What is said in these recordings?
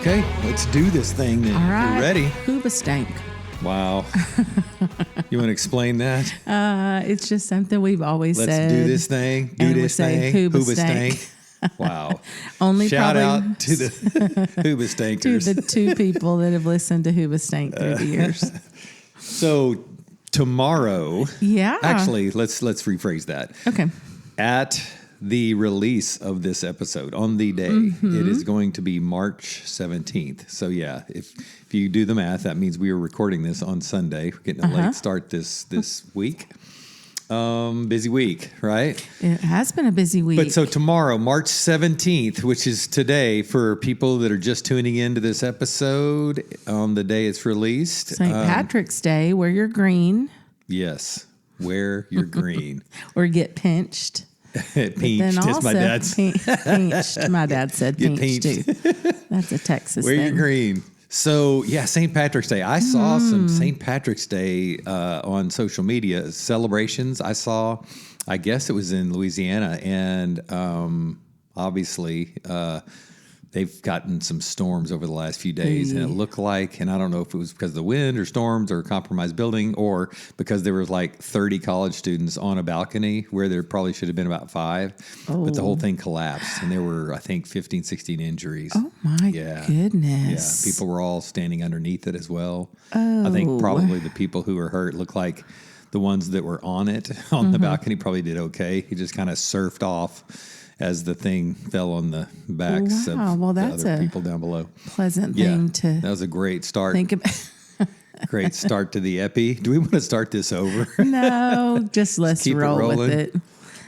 Okay, let's do this thing then. All right. You ready? Hoobastank. Wow. You want to explain that? It's just something we've always Let's said. do this thing. Do And we this say thing. hoobastank. Wow. Only Shout probably out to the to hoobastankers. the two people that have listened to Hoobastank through the years. So tomorrow, Yeah. actually, let's rephrase that. Okay. At the release of this episode, on the day, it is going to be March 17th. So yeah, if you do the math, that means we are recording this on Sunday. We're getting a late start this week. Busy week, right? It has been a busy week. But so tomorrow, March 17th, which is today for people that are just tuning into this episode on the day it's released. St. Patrick's Day, wear your green Yes, wear your green. or get pinched. Pinched, as my dad said. Pinched. My dad said Get pinched too. That's a Texas Wear thing. your green. So, yeah, St. Patrick's Day. I saw some St. Patrick's Day on social media celebrations. I guess it was in Louisiana, and obviously they've gotten some storms over the last few days, and it looked like, and I don't know if it was because of the wind or storms or a compromised building or because there was like 30 college students on a balcony where there probably should have been about 5, but the whole thing collapsed, and there were, I think, 15, 16 injuries. Oh, my goodness. Yeah, people were all standing underneath it as well. I think probably the people who were hurt looked like the ones that were on it, on the balcony, probably did okay. He just kind of surfed off as the thing fell on the backs of the other people down below. Pleasant thing to that was a great start. think about. Great start to the epi. Do we want to start this over? No, just let's keep it roll with rolling. it.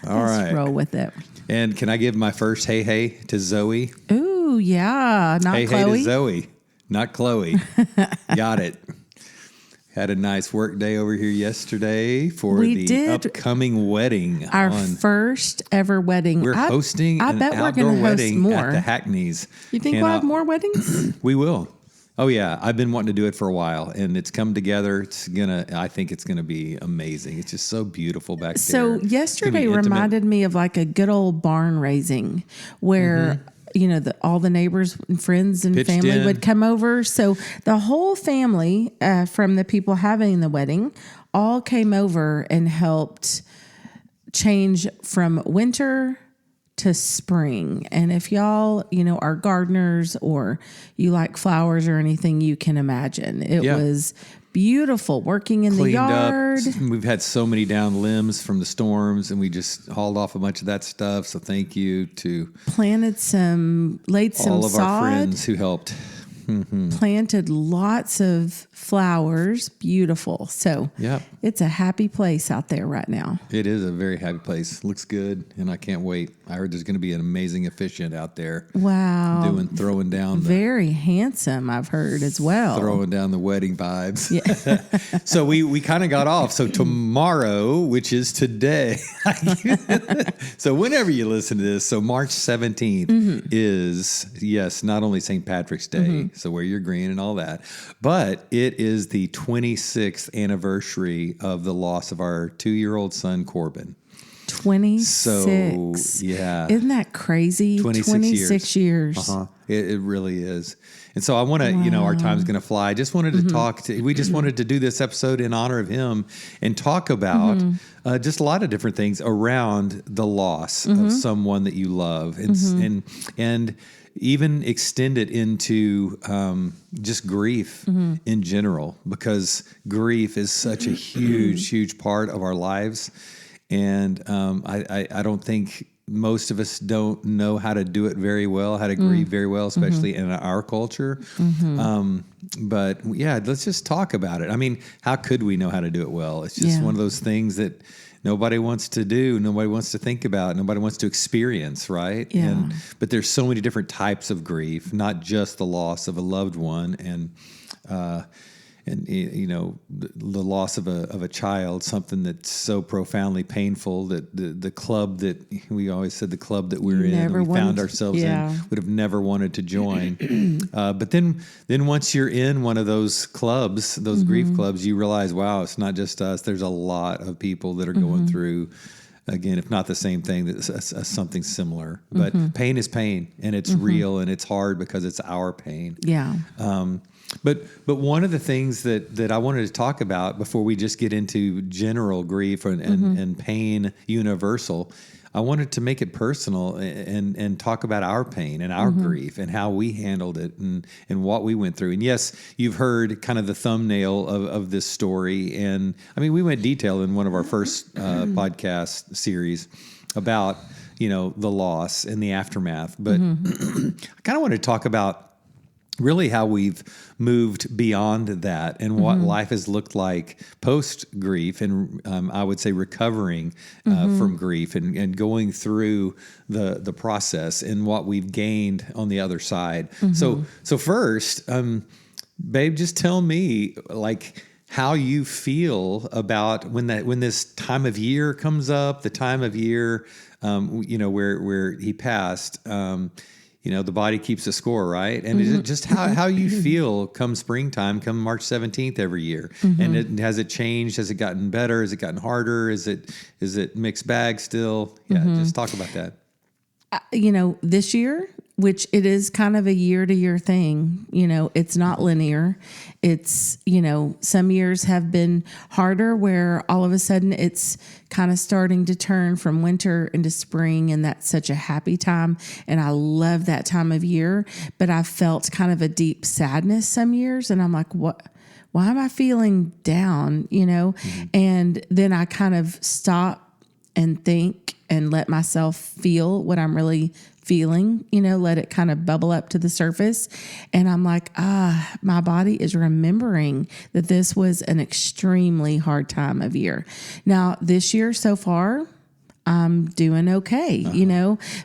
All Let's right. roll with it. And can I give my first hey to Zoe? Ooh, yeah. Not Hey Chloe. to Zoe, not Chloe. Got it. Had a nice work day over here yesterday for the upcoming wedding. Our first ever wedding. We're hosting an bet we're outdoor gonna host wedding more. at the Hackneys. You think we'll have more weddings? We will. Oh yeah, I've been wanting to do it for a while, and it's come together. I think it's gonna be amazing. It's just so beautiful back there. So yesterday reminded me of like a good old barn raising where all the neighbors and friends and Pitched family in. would come over. So the whole family from the people having the wedding all came over and helped change from winter to spring. And if y'all, are gardeners or you like flowers or anything, you can imagine. It was beautiful working in the yard. Up. We've had so many down limbs from the storms, and we just hauled off a bunch of that stuff. So thank you to laid some all of sod, our friends who helped. planted lots of flowers. Beautiful. So it's a happy place out there right now. It is a very happy place. Looks good, and I can't wait. I heard there's going to be an amazing officiant out there. Wow. Throwing down very handsome, I've heard as well. Throwing down the wedding vibes. Yeah. So we kind of got off. So tomorrow, which is today, so whenever you listen to this, so March 17th is, yes, not only St. Patrick's Day, so wear your green and all that, but it is the 26th anniversary of the loss of our 2-year-old son, Corban. 26. So, yeah. Isn't that crazy? 26 years. Uh-huh. It really is. And so I want to, our time's going to fly. I just wanted to we just wanted to do this episode in honor of him and talk about just a lot of different things around the loss of someone that you love and even extend it into just grief in general, because grief is such a huge part of our lives. And I don't think most of us don't know how to do it very well, how to grieve very well, especially in our culture. But yeah, let's just talk about it. I mean, how could we know how to do it well? It's just one of those things that nobody wants to do, nobody wants to think about, nobody wants to experience, right? Yeah. But there's so many different types of grief, not just the loss of a loved one, and the loss of a child, something that's so profoundly painful that the club that we always said, the club that we're in, we found ourselves in, would have never wanted to join. But then once you're in one of those clubs, those grief clubs, you realize, wow, it's not just us. There's a lot of people that are going through again, if not the same thing, that's something similar. But pain is pain, and it's real, and it's hard because it's our pain. Yeah. But one of the things that I wanted to talk about before we just get into general grief and pain universal, I wanted to make it personal and talk about our pain and our grief and how we handled it and what we went through. And yes, you've heard kind of the thumbnail of this story. And I mean, we went detailed in one of our first podcast series about, the loss and the aftermath. But I kind of want to talk about really how we've moved beyond that and what life has looked like post grief and I would say recovering from grief and going through the process and what we've gained on the other side. So first, babe, just tell me like how you feel about when this time of year comes up, the time of year where he passed. The body keeps a score, right? And is it just how you feel come springtime, come March 17th every year? And has it changed? Has it gotten better? Has it gotten harder? Is it mixed bag still? Yeah, just talk about that. This year, which it is kind of a year-to-year thing, it's not linear. It's, some years have been harder where all of a sudden it's kind of starting to turn from winter into spring, and that's such a happy time. And I love that time of year, but I felt kind of a deep sadness some years. And I'm like, why am I feeling down, And then I kind of stop and think and let myself feel what I'm really feeling, let it kind of bubble up to the surface. And I'm like, my body is remembering that this was an extremely hard time of year. Now, this year so far, I'm doing okay,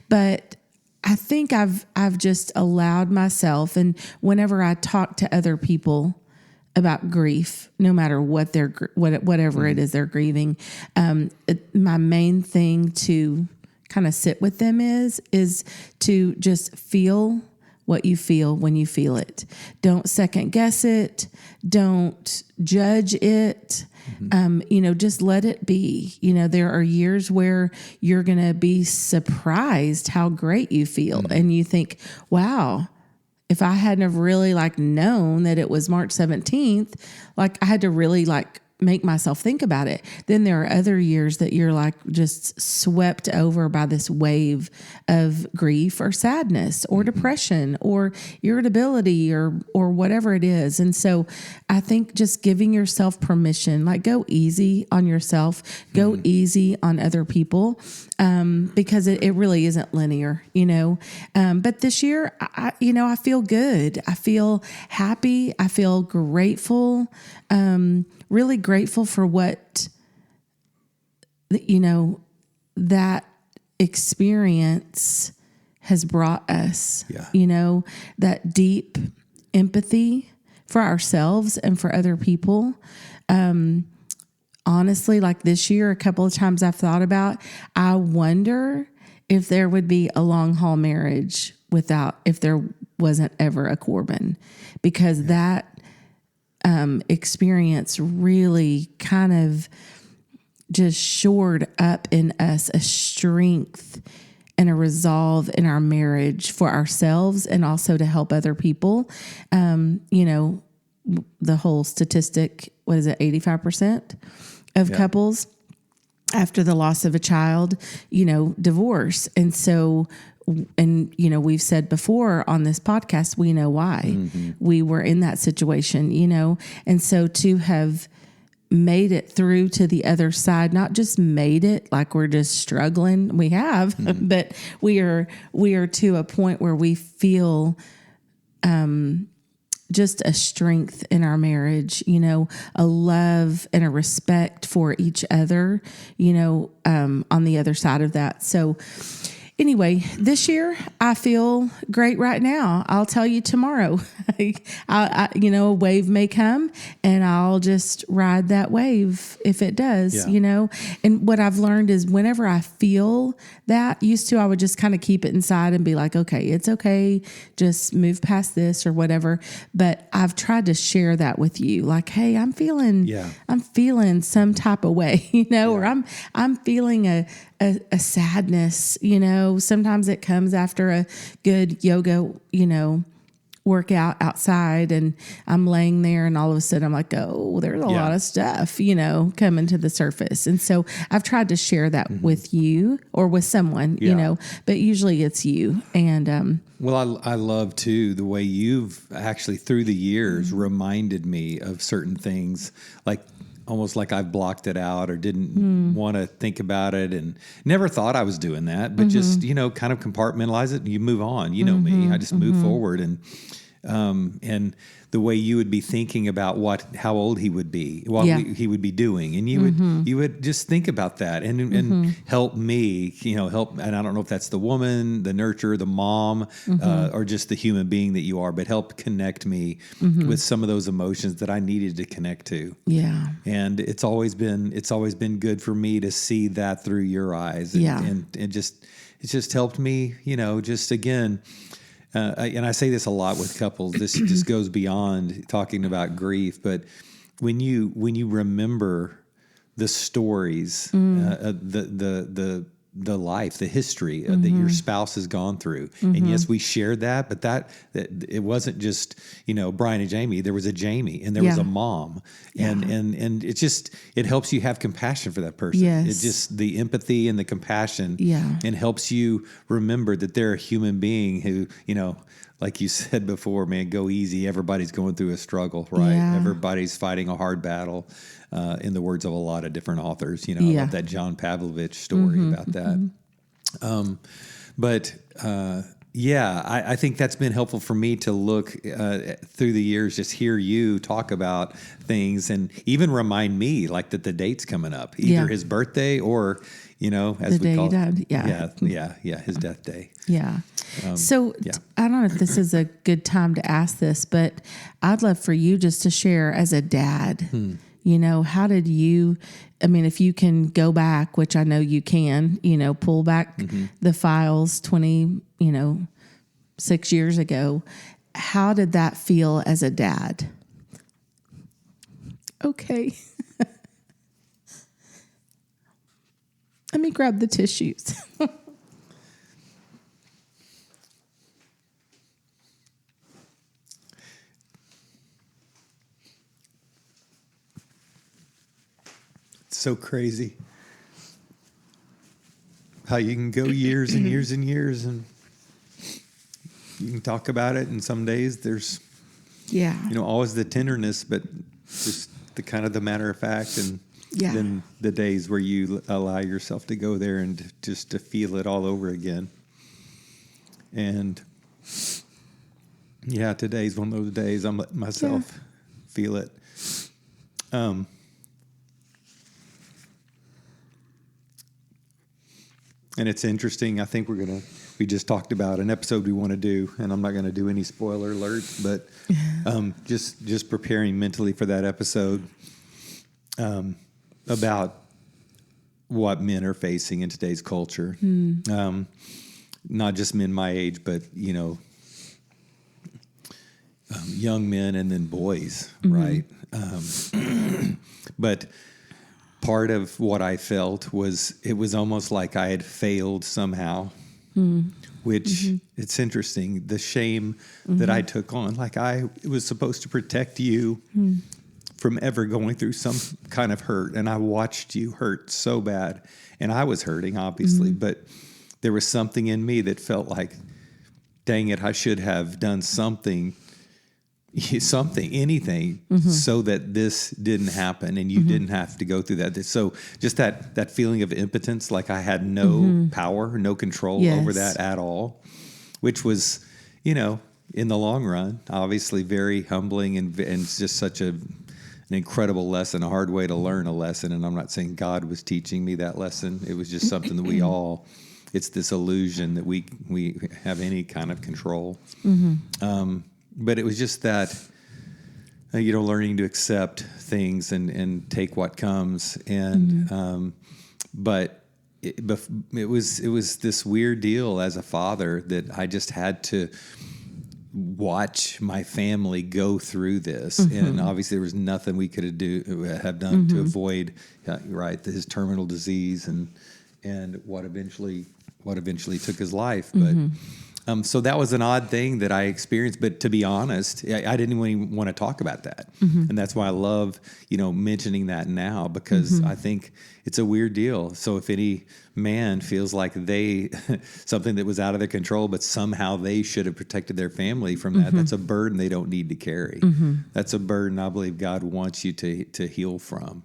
but I think I've just allowed myself, and whenever I talk to other people about grief, no matter what whatever it is they're grieving, my main thing to kind of sit with them is to just feel what you feel when you feel it. Don't second guess it. Don't judge it. Just let it be. There are years where you're going to be surprised how great you feel. And you think, wow, if I hadn't have really known that it was March 17th, I had to really make myself think about it. Then there are other years that you're just swept over by this wave of grief or sadness or depression or irritability or whatever it is. And so I think just giving yourself permission, go easy on yourself, go easy on other people, because it really isn't linear, but this year, I feel good. I feel happy. I feel grateful. Really grateful for what, that experience has brought us, that deep empathy for ourselves and for other people. Honestly, this year, a couple of times I've thought about, I wonder if there would be a long haul marriage if there wasn't ever a Corban, because that experience really kind of just shored up in us a strength and a resolve in our marriage for ourselves and also to help other people. The whole statistic, 85% of couples after the loss of a child, divorce. And so, we've said before on this podcast, we know why we were in that situation, and so to have made it through to the other side, not just made it like we're just struggling, we have, but we are to a point where we feel, just a strength in our marriage, a love and a respect for each other, on the other side of that. So anyway, this year I feel great right now. I'll tell you tomorrow. A wave may come, and I'll just ride that wave if it does. And what I've learned is whenever I feel that, used to I would just kind of keep it inside and be like, okay, it's okay, just move past this or whatever. But I've tried to share that with you, hey, I'm feeling some type of way, or I'm feeling a sadness, sometimes it comes after a good yoga, workout outside, and I'm laying there and all of a sudden I'm like, oh, there's a lot of stuff, coming to the surface. And so I've tried to share that with you or with someone, but usually it's you. And, well, I love too the way you've actually through the years reminded me of certain things, like almost like I've blocked it out or didn't want to think about it and never thought I was doing that, but just, kind of compartmentalize it and you move on. You know me, I just move forward. And the way you would be thinking about how old he would be, he would be doing, and you would just think about that and help me, help. And I don't know if that's the woman, the nurturer, the mom, or just the human being that you are, but help connect me with some of those emotions that I needed to connect to. Yeah, and it's always been good for me to see that through your eyes. And it's just helped me, just again. And I say this a lot with couples. This just goes beyond talking about grief, but when you remember the stories, the life, the history that your spouse has gone through, and yes, we shared that, but that it wasn't just Brian and Jamie. There was a Jamie, and there was a mom, and it helps you have compassion for that person. Yes. It just the empathy and the compassion, and helps you remember that they're a human being who like you said before, man, go easy. Everybody's going through a struggle, right? Yeah. Everybody's fighting a hard battle. In the words of a lot of different authors, I love that John Pavlovich story about that. I think that's been helpful for me to look through the years, just hear you talk about things and even remind me like that the date's coming up, either his birthday or, as we call it. His death day. Yeah. I don't know if this is a good time to ask this, but I'd love for you just to share as a dad, how did you, if you can go back, which I know you can, pull back the files 6 years ago, how did that feel as a dad? Okay. Let me grab the tissues. So crazy how you can go years and years and years and you can talk about it, and some days there's always the tenderness, but just the kind of the matter of fact, and then the days where you allow yourself to go there and just to feel it all over again. And today's one of those days I'm letting myself feel it. And it's interesting. I think we just talked about an episode we want to do, and I'm not going to do any spoiler alerts, but just preparing mentally for that episode about what men are facing in today's culture. Not just men my age, but, young men and then boys, right? But part of what I felt was it was almost like I had failed somehow, which it's interesting. The shame that I took on, like I was supposed to protect you from ever going through some kind of hurt. And I watched you hurt so bad, and I was hurting obviously, but there was something in me that felt like, dang it, I should have done anything, so that this didn't happen and you didn't have to go through that. So just that feeling of impotence, like I had no power, no control over that at all, which was, in the long run, obviously very humbling and just such an incredible lesson, a hard way to learn a lesson. And I'm not saying God was teaching me that lesson. It was just something that it's this illusion that we have any kind of control. But it was just that, learning to accept things and take what comes. And, but it was this weird deal as a father that I just had to watch my family go through this. And obviously there was nothing we could have done to avoid, his terminal disease and and what eventually took his life. But so that was an odd thing that I experienced. But to be honest, I didn't even want to talk about that, and that's why I love mentioning that now, because I think it's a weird deal. So if any man feels like something that was out of their control, but somehow they should have protected their family from that, that's a burden they don't need to carry. That's a burden I believe God wants you to heal from.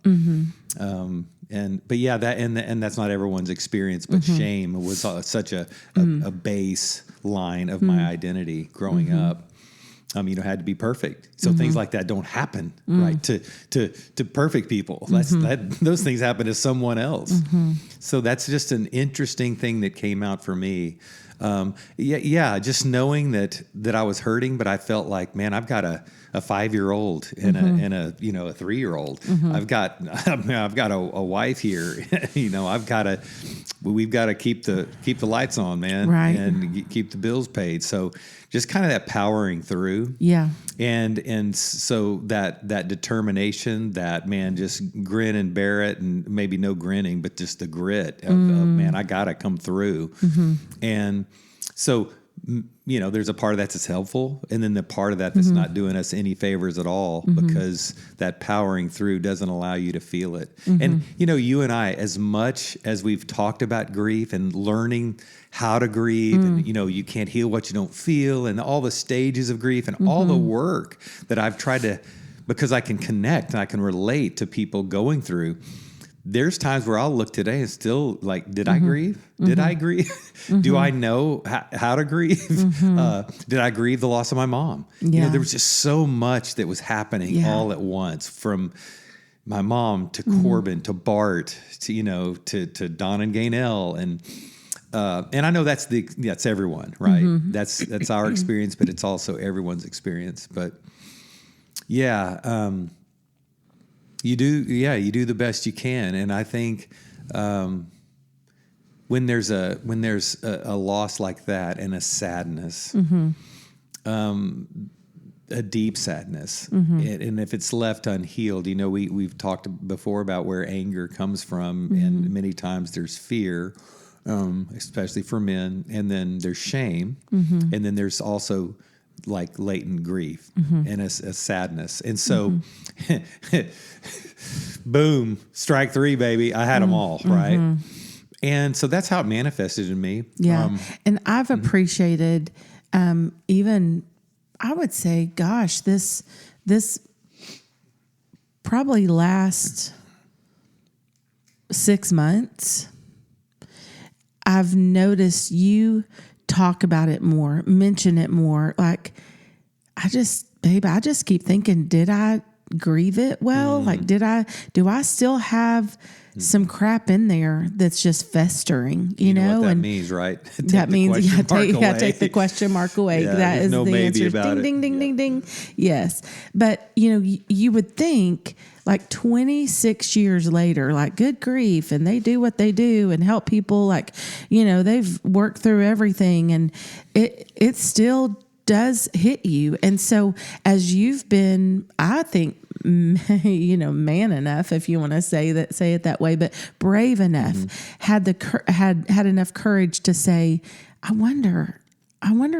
But that's not everyone's experience. But shame was such a baseline of my identity growing up. Had to be perfect. So things like that don't happen, right? To perfect people. Those things happen to someone else. So that's just an interesting thing that came out for me. Just knowing that I was hurting, but I felt like, man, I've got a 5-year-old and a 3-year-old. I've got a wife here. We've got to keep the lights on, man, right, and keep the bills paid. So just kind of that powering through. Yeah. And so that determination, that, man, just grin and bear it, and maybe no grinning, but just the grit of man, I got to come through. And so, there's a part of that that's helpful, and then the part of that that's not doing us any favors at all, because that powering through doesn't allow you to feel it. And, you and I, as much as we've talked about grief and learning how to grieve, and, you can't heal what you don't feel, and all the stages of grief, and all the work that I've tried to, because I can connect and I can relate to people going through. There's times where I'll look today and still like, did I grieve? Did I grieve? Do I know how to grieve? Did I grieve the loss of my mom? Yeah. There was just so much that was happening all at once, from my mom to Corban to Bart to Don and Gaynell, and I know that's everyone, right? That's our experience, but it's also everyone's experience. But you do the best you can. And I think when there's a loss like that, and a sadness, a deep sadness, and if it's left unhealed, we've talked before about where anger comes from, and many times there's fear, especially for men, and then there's shame, and then there's also like latent grief and a sadness. And so boom, strike 3, baby. I had them all, right? And so that's how it manifested in me. Yeah. And I've appreciated, even, I would say, gosh, this probably last 6 months, I've noticed you talk about it more, mention it more. Like, I just keep thinking, did I grieve it well? Like, do I still have some crap in there that's just festering, you know? What that and means, right? That means take the question mark away. Yeah, that is no the answer. Ding, ding, ding, ding, ding. Yes. But, you would think, like 26 years later, like, good grief, and they do what they do and help people, like, they've worked through everything, and it still does hit you. And so as you've been, I think, man enough, if you want to say it that way, but brave enough, had enough courage to say, I wonder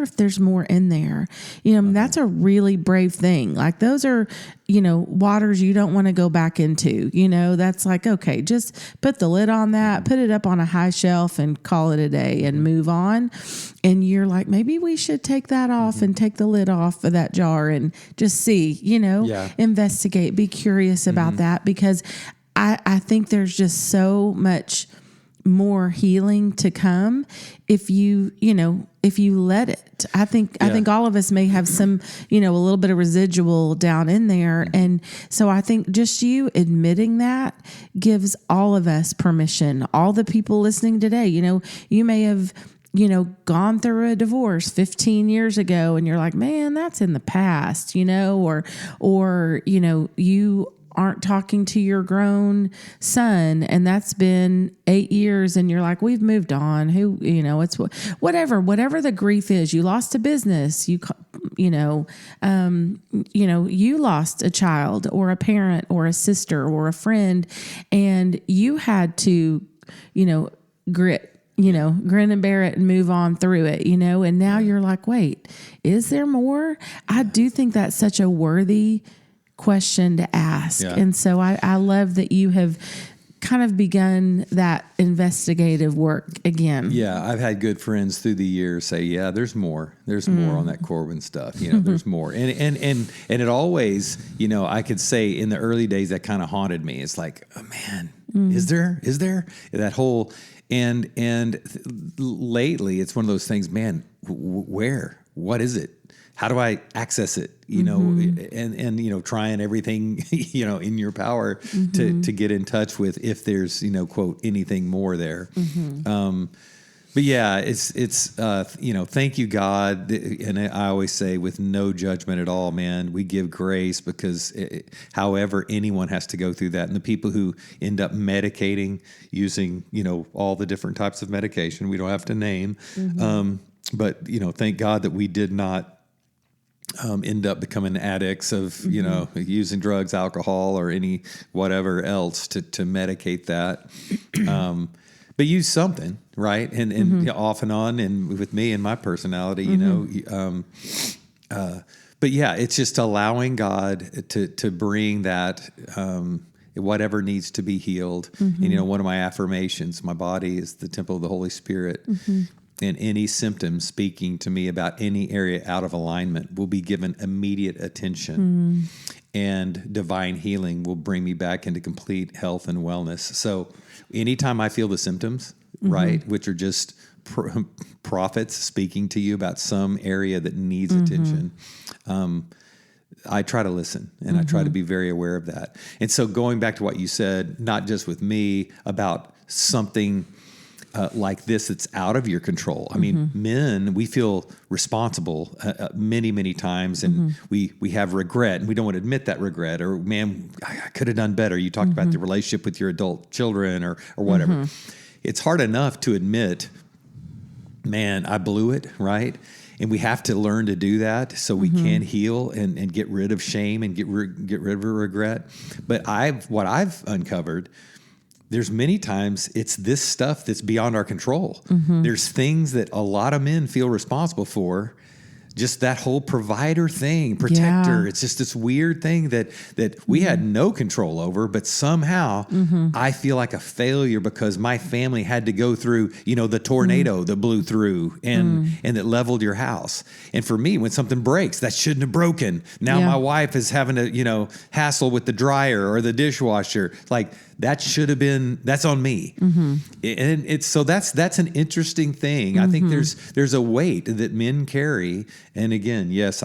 if there's more in there. That's a really brave thing. Like, those are, waters you don't want to go back into. That's like, okay, just put the lid on that, put it up on a high shelf and call it a day and move on. And you're like, maybe we should take that off and take the lid off of that jar and just see, investigate, be curious about that, because I think there's just so much more healing to come if you let it. I think all of us may have some, a little bit of residual down in there. And so I think just you admitting that gives all of us permission, all the people listening today. You may have, gone through a divorce 15 years ago and you're like, man, that's in the past, or you aren't talking to your grown son and that's been 8 years and you're like, we've moved on. It's whatever the grief is. You lost a business, you lost a child or a parent or a sister or a friend, and you had to, grit, grin and bear it and move on through it, and now you're like, wait, is there more? I do think that's such a worthy question to ask. Yeah. And so I love that you have kind of begun that investigative work again. Yeah, I've had good friends through the years say, "Yeah, there's more. There's more on that Corban stuff. There's more." And it always, I could say in the early days that kind of haunted me. It's like, oh man, is there that whole and lately it's one of those things. Man, where? What is it? How do I access it? And trying everything, in your power to get in touch with if there's, quote, anything more there. But yeah, it's thank you, God. And I always say with no judgment at all, man, we give grace because however anyone has to go through that. And the people who end up medicating using, all the different types of medication, we don't have to name. But, thank God that we did not end up becoming addicts of, using drugs, alcohol, or any whatever else to medicate that. But use something, right? And off and on, and with me and my personality, but yeah, it's just allowing God to bring that, whatever needs to be healed. And, one of my affirmations, my body is the temple of the Holy Spirit. And any symptoms speaking to me about any area out of alignment will be given immediate attention, and divine healing will bring me back into complete health and wellness. So anytime I feel the symptoms, right, which are just prophets speaking to you about some area that needs attention, I try to listen, and I try to be very aware of that. And so going back to what you said, not just with me about something like this that's out of your control. I mean, men, we feel responsible many, many times, and we have regret, and we don't want to admit that regret, or, man, I could have done better. You talked about the relationship with your adult children or whatever. It's hard enough to admit, man, I blew it, right? And we have to learn to do that so we can heal and get rid of shame and get rid of regret. But what I've uncovered, there's many times it's this stuff that's beyond our control. There's things that a lot of men feel responsible for. Just that whole provider thing, protector. Yeah. It's just this weird thing that we had no control over, but somehow I feel like a failure because my family had to go through, the tornado that blew through and that leveled your house. And for me, when something breaks, that shouldn't have broken. Now my wife is having to, hassle with the dryer or the dishwasher. Like, that should have been, that's on me. And it's, so that's an interesting thing. I think there's a weight that men carry. And again, yes,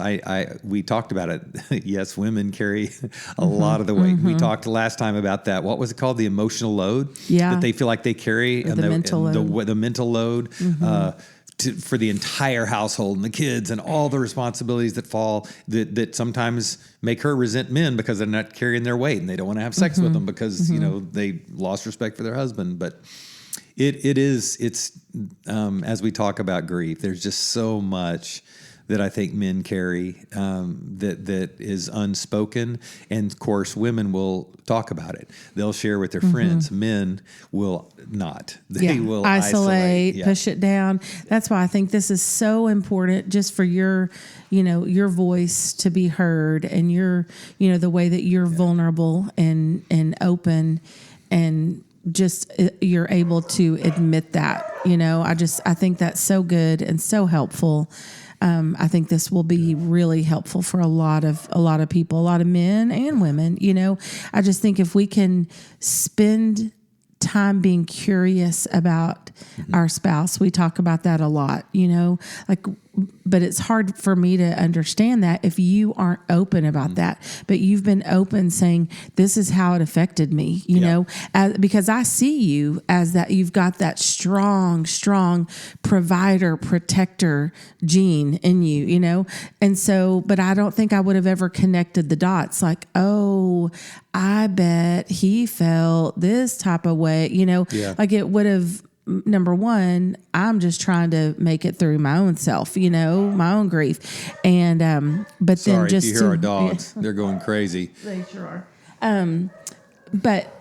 we talked about it. Yes, women carry a lot of the weight. We talked last time about that. What was it called? The emotional load that they feel like they carry, or the mental load. The mental load. For the entire household and the kids and all the responsibilities that fall that sometimes make her resent men because they're not carrying their weight and they don't want to have sex with them because they lost respect for their husband. But it's as we talk about grief, there's just so much that I think men carry that is unspoken. And of course, women will talk about it. They'll share with their friends. Men will not. They will isolate, push it down. That's why I think this is so important, just for your voice to be heard, and your, the way that you're vulnerable and open, and just you're able to admit that. I think that's so good and so helpful. I think this will be really helpful for a lot of people, a lot of men and women. I just think if we can spend time being curious about our spouse, we talk about that a lot, but it's hard for me to understand that if you aren't open about that. But you've been open, saying, this is how it affected me, because I see you as that. You've got that strong provider, protector gene in you, and so, but I don't think I would have ever connected the dots, like, oh, I bet he felt this type of way, like it would have. Number one, I'm just trying to make it through my own self, my own grief. And, but sorry, then just if you hear our dogs, they're going crazy. They sure are. But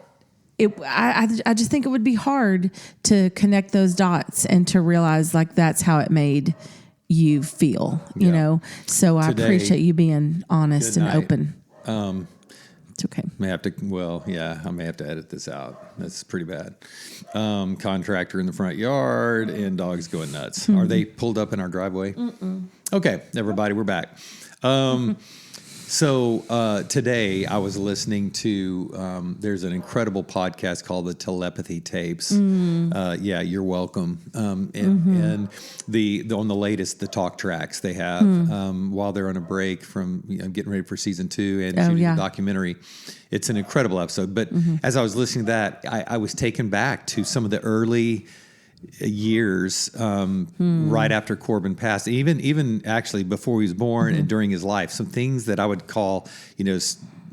I just think it would be hard to connect those dots and to realize like that's how it made you feel, you know? So I appreciate you being honest and open. It's okay. I may have to edit this out. That's pretty bad. Contractor in the front yard and dogs going nuts. Are they pulled up in our driveway? Mm-mm. Okay, everybody, we're back. So today I was listening to, there's an incredible podcast called the Telepathy Tapes. You're welcome. And on the latest, the talk tracks they have while they're on a break from getting ready for season 2 and shooting the documentary. It's an incredible episode. But as I was listening to that, I was taken back to some of the early years right after Corban passed, even actually before he was born and during his life, some things that I would call,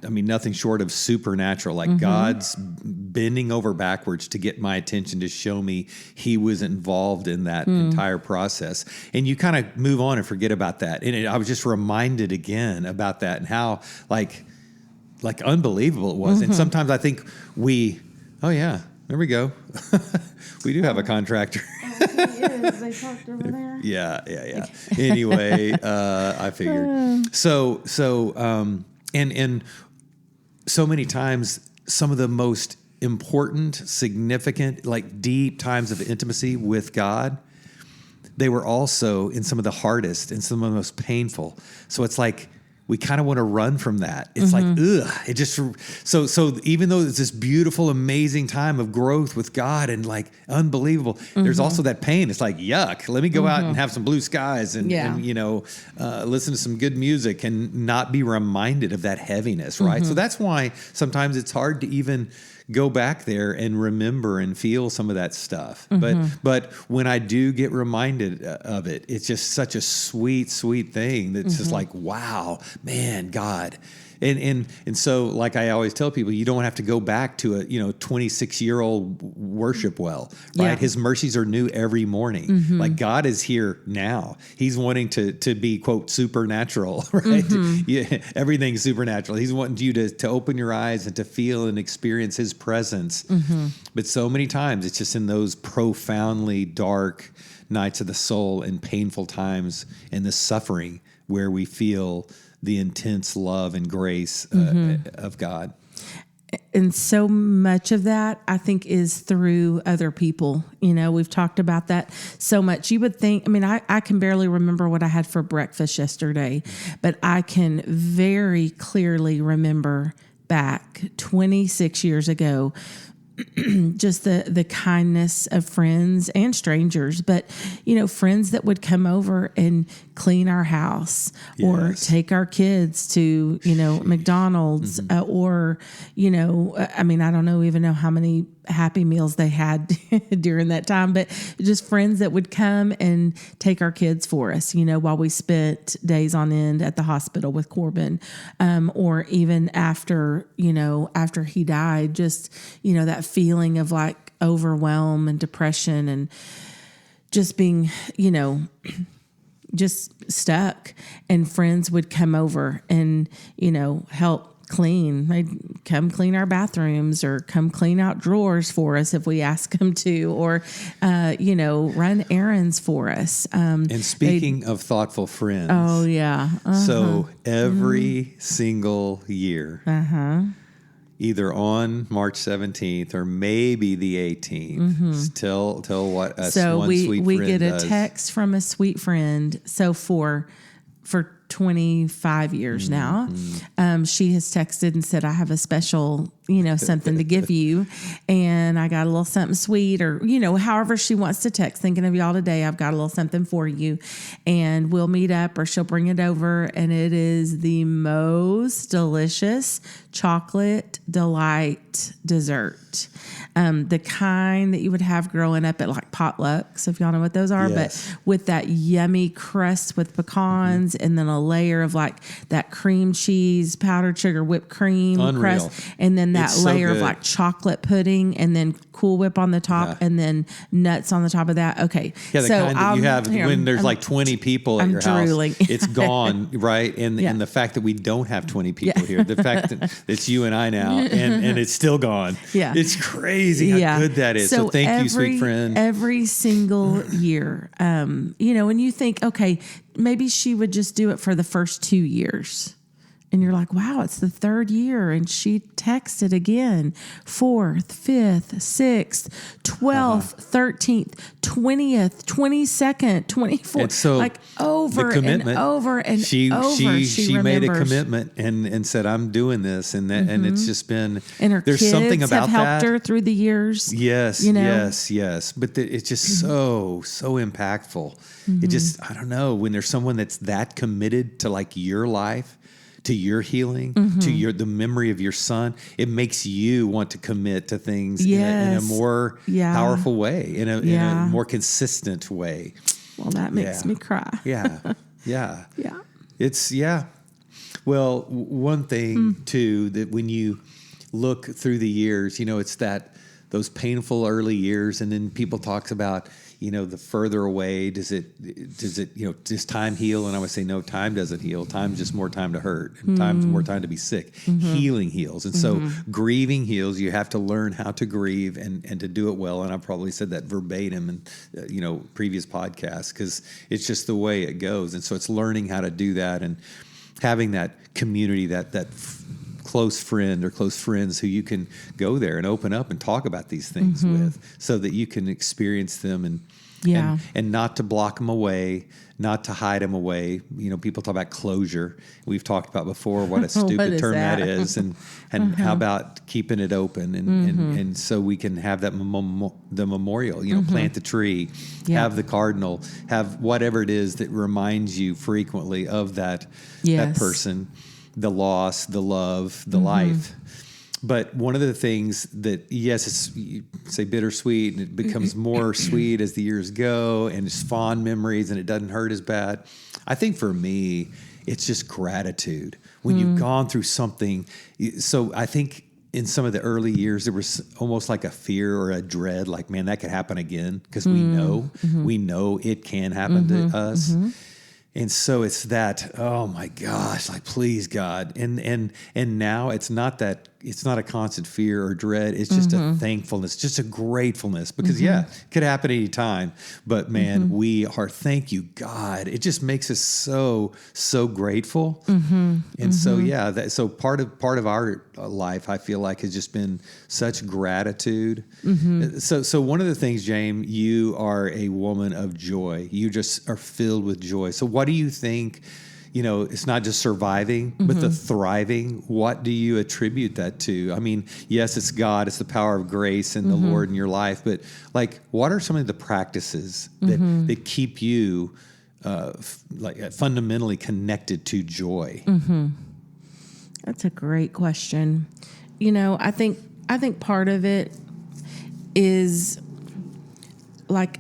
nothing short of supernatural, like God's bending over backwards to get my attention to show me he was involved in that entire process. And you kind of move on and forget about that. And I was just reminded again about that and how like unbelievable it was. And sometimes I think there we go. We do have a contractor. He is. They talked over there. Yeah. Anyway, I figured. So many times, some of the most important, significant, like deep times of intimacy with God, they were also in some of the hardest and some of the most painful. So it's like, we kind of want to run from that. It's like, ugh. It just so even though it's this beautiful, amazing time of growth with God and like unbelievable, there's also that pain. It's like, yuck. Let me go out and have some blue skies and listen to some good music and not be reminded of that heaviness, right? So that's why sometimes it's hard to even go back there and remember and feel some of that stuff. But when I do get reminded of it, it's just such a sweet, sweet thing that's just like, wow, man, God. And so, like I always tell people, you don't have to go back to a 26-year-old worship well, right? Yeah. His mercies are new every morning. Like God is here now. He's wanting to be, quote, supernatural, right? Yeah, everything's supernatural. He's wanting you to open your eyes and to feel and experience His presence. But so many times it's just in those profoundly dark nights of the soul and painful times and the suffering where we feel the intense love and grace of God. And so much of that, I think, is through other people. We've talked about that so much. You would think, I can barely remember what I had for breakfast yesterday, but I can very clearly remember back 26 years ago, just the kindness of friends and strangers, but, friends that would come over and clean our house or take our kids to, McDonald's or, I don't even know how many Happy Meals they had during that time, but just friends that would come and take our kids for us, while we spent days on end at the hospital with Corban, or even after he died, just, that feeling of like overwhelm and depression and just being, just stuck, and friends would come over and, help clean. They'd come clean our bathrooms or come clean out drawers for us if we ask them to, or, run errands for us. And speaking of thoughtful friends. Oh, yeah. So every single year, either on March 17th or maybe the 18th, tell what one sweet friend we get a does. text from a sweet friend. So for 25 years now, she has texted and said, I have a special, something to give you. And I got a little something sweet, or, however she wants to text, thinking of y'all today, I've got a little something for you, and we'll meet up, or she'll bring it over. And it is the most delicious chocolate delight dessert. The kind that you would have growing up at like potlucks, if y'all know what those are, but with that yummy crust with pecans and then a layer of like that cream cheese, powdered sugar, whipped cream crust, and then that It's so layer of good. like chocolate pudding and then Cool Whip on the top and then nuts on the top of that. Okay. Yeah, the kind that you have when there's like 20 people at your drooling. house. It's gone, right? And the fact that we don't have 20 people here, the fact that it's you and I now, and it's still gone. Yeah. It's crazy how good that is. So thank you, sweet friend. Every single year, and you think, okay, maybe she would just do it for the first 2 years. And you're like, wow, it's the third year. And she texted again, 4th, 5th, 6th, 12th, 13th, 20th, 22nd, 24th. And so like over and over and she over. She made a commitment and said, I'm doing this. And that, and it's just been, and her there's kids something about have helped that. her through the years. Yes, yes. But it's just so impactful. It just, I don't know, when there's someone that's that committed to like your life, to your healing, to the memory of your son, it makes you want to commit to things in a more powerful way, in a more consistent way. Well, that makes me cry. Yeah. It's Well, one thing too, that when you look through the years, it's those painful early years, and then people talks about, the further away, does does time heal? And I would say, no, time doesn't heal. Time's just more time to hurt, and time's more time to be sick. Healing heals. And so grieving heals. You have to learn how to grieve and to do it well. And I probably said that verbatim in, previous podcasts, because it's just the way it goes. And so it's learning how to do that and having that community, that close friend or close friends who you can go there and open up and talk about these things with, so that you can experience them and not to block them away, not to hide them away. People talk about closure. We've talked about before what a stupid term that is, and how about keeping it open and so we can have that the memorial. Plant the tree, have the cardinal, have whatever it is that reminds you frequently of that person. The loss, the love, the life. But one of the things that, it's, you say bittersweet, and it becomes more sweet as the years go, and it's fond memories, and it doesn't hurt as bad. I think for me, it's just gratitude. When you've gone through something, so I think in some of the early years, there was almost like a fear or a dread, like, man, that could happen again, because we know it can happen to us. And so it's that, oh my gosh, like, please God. And now it's not a constant fear or dread. It's just a thankfulness, just a gratefulness, because it could happen any time. But man, thank you, God. It just makes us so grateful. And so, so part of our life, I feel like, has just been such gratitude. So one of the things, James, you are a woman of joy. You just are filled with joy. So what do you think? It's not just surviving, but the thriving. What do you attribute that to? I mean, yes, it's God, it's the power of grace and the Lord in your life, but like, what are some of the practices that keep you fundamentally connected to joy? That's a great question. I think part of it is like,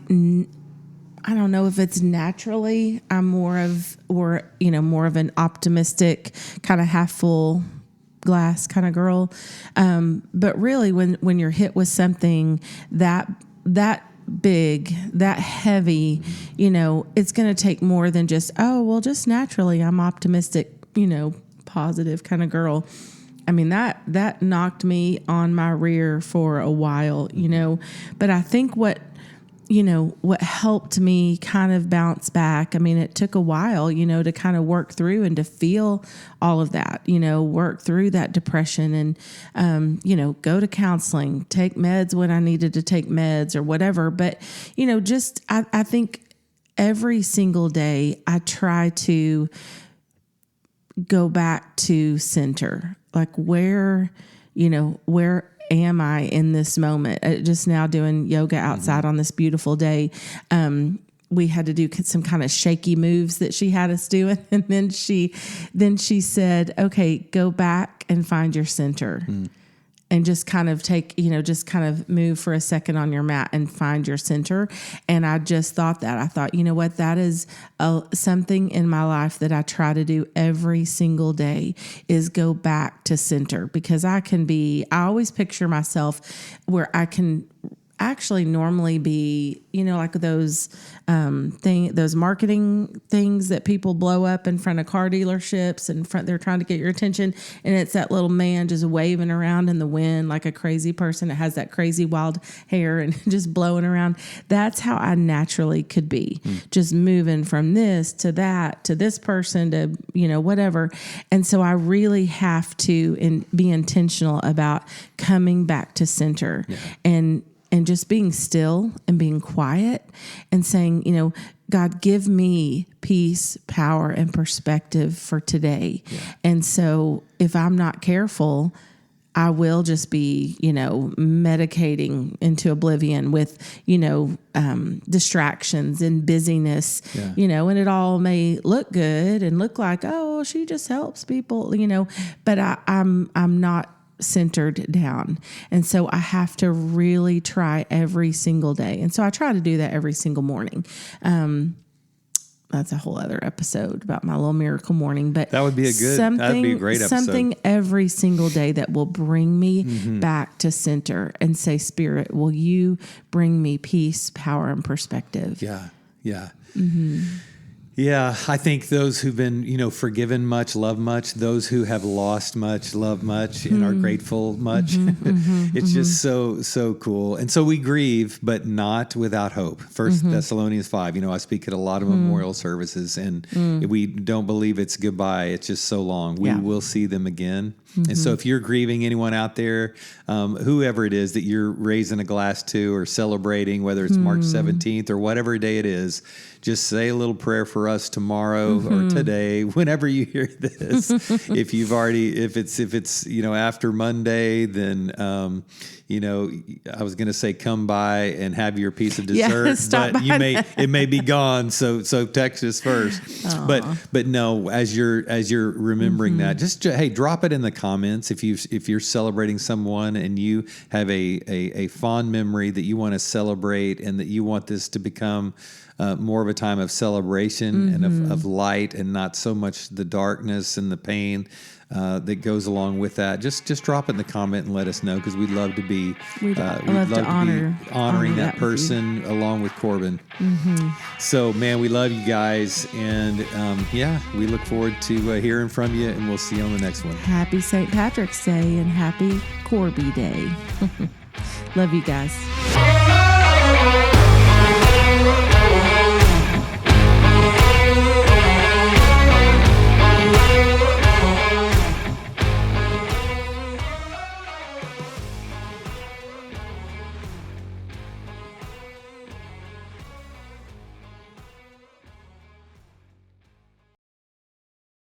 I don't know if it's naturally, I'm more of an optimistic, kind of half full glass kind of girl. But really when you're hit with something that big, that heavy, it's going to take more than just, just naturally I'm optimistic, positive kind of girl. I mean, that knocked me on my rear for a while, but I think what helped me kind of bounce back. I mean, it took a while, to kind of work through and to feel all of that, work through that depression and, go to counseling, take meds when I needed to take meds or whatever. But, I think every single day I try to go back to center, like where am I in this moment? Just now doing yoga outside on this beautiful day. We had to do some kind of shaky moves that she had us do. And then she said, okay, go back and find your center. and just kind of just kind of move for a second on your mat and find your center. And I just thought that. I thought, you know what, that is something in my life that I try to do every single day is go back to center, because I always picture myself where I can actually normally be, like those those marketing things that people blow up in front of car dealerships and they're trying to get your attention, and it's that little man just waving around in the wind like a crazy person that has that crazy wild hair and just blowing around. That's how I naturally could be, just moving from this to that to this person to whatever. And so I really have to be intentional about coming back to center. And just being still and being quiet and saying, God, give me peace, power, and perspective for today. Yeah. And so if I'm not careful, I will just be, medicating into oblivion with, distractions and busyness, and it all may look good and look like, oh, she just helps people, but I'm not centered down. And so I have to really try every single day. And so I try to do that every single morning. That's a whole other episode about my little miracle morning, but that'd be a great episode. Something every single day that will bring me back to center and say, Spirit, will you bring me peace, power, and perspective? Yeah. Yeah. Mm-hmm. Yeah, I think those who've been, forgiven much, love much. Those who have lost much, love much, and are grateful much. It's just so cool. And so we grieve, but not without hope. 1 Thessalonians 5, I speak at a lot of memorial services, and we don't believe it's goodbye. It's just so long. We will see them again. And so if you're grieving, anyone out there, whoever it is that you're raising a glass to or celebrating, whether it's March 17th or whatever day it is, just say a little prayer for us tomorrow or today, whenever you hear this. If it's after Monday, then I was going to say come by and have your piece of dessert, but it may be gone. So text us first. But no, as you're remembering that, just hey, drop it in the comments if you're celebrating someone and you have a fond memory that you want to celebrate and that you want this to become more of a time of celebration and of light and not so much the darkness and the pain that goes along with that. Just drop it in the comment and let us know, because we'd love to be honoring that person along with Corban. So, man, we love you guys, and we look forward to hearing from you, and we'll see you on the next one. Happy St. Patrick's Day and happy Corby Day. Love you guys.